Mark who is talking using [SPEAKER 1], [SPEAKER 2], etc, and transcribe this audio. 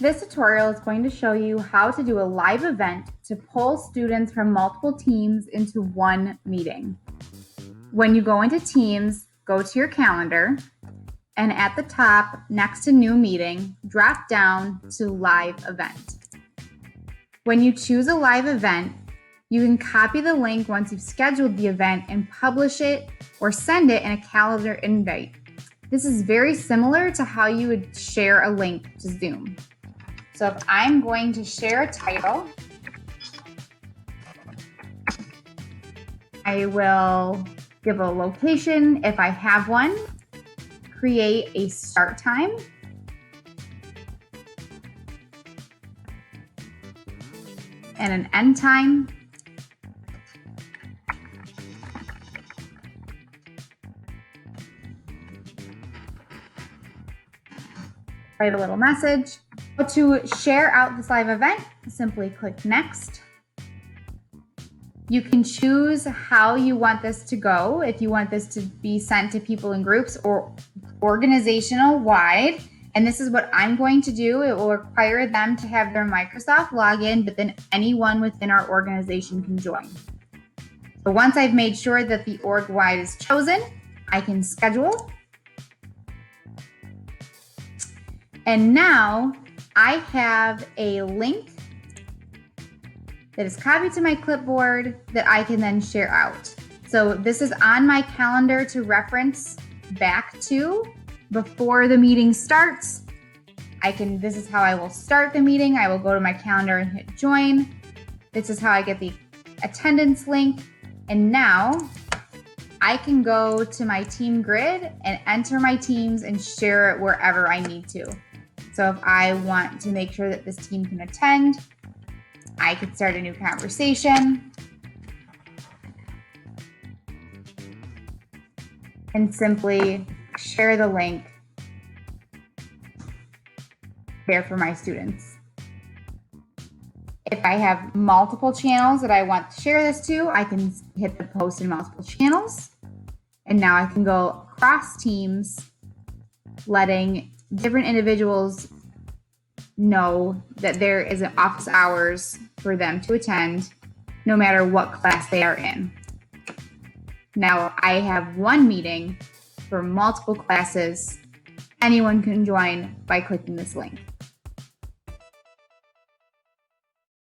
[SPEAKER 1] This tutorial is going to show you how to do a live event to pull students from multiple teams into one meeting. When you go into Teams, go to your calendar, and at the top, next to New Meeting, drop down to Live Event. When you choose a live event, you can copy the link once you've scheduled the event and publish it or send it in a calendar invite. This is very similar to how you would share a link to Zoom. So if I'm going to share a title, I will give a location if I have one, create a start time, and an end time, write a little message. But to share out this live event, simply click Next. You can choose how you want this to go, if you want this to be sent to people in groups or organizational wide. And this is what I'm going to do. It will require them to have their Microsoft login, but then anyone within our organization can join. So once I've made sure that the org wide is chosen, I can schedule. And now I have a link that is copied to my clipboard that I can then share out. So this is on my calendar to reference back to before the meeting starts. This is how I will start the meeting. I will go to my calendar and hit join. This is how I get the attendance link. And now I can go to my team grid and enter my teams and share it wherever I need to. So if I want to make sure that this team can attend, I could start a new conversation and simply share the link there for my students. If I have multiple channels that I want to share this to, I can hit the post in multiple channels. And now I can go across teams, letting different individuals know that there is an office hours for them to attend, no matter what class they are in. Now I have one meeting for multiple classes. Anyone can join by clicking this link.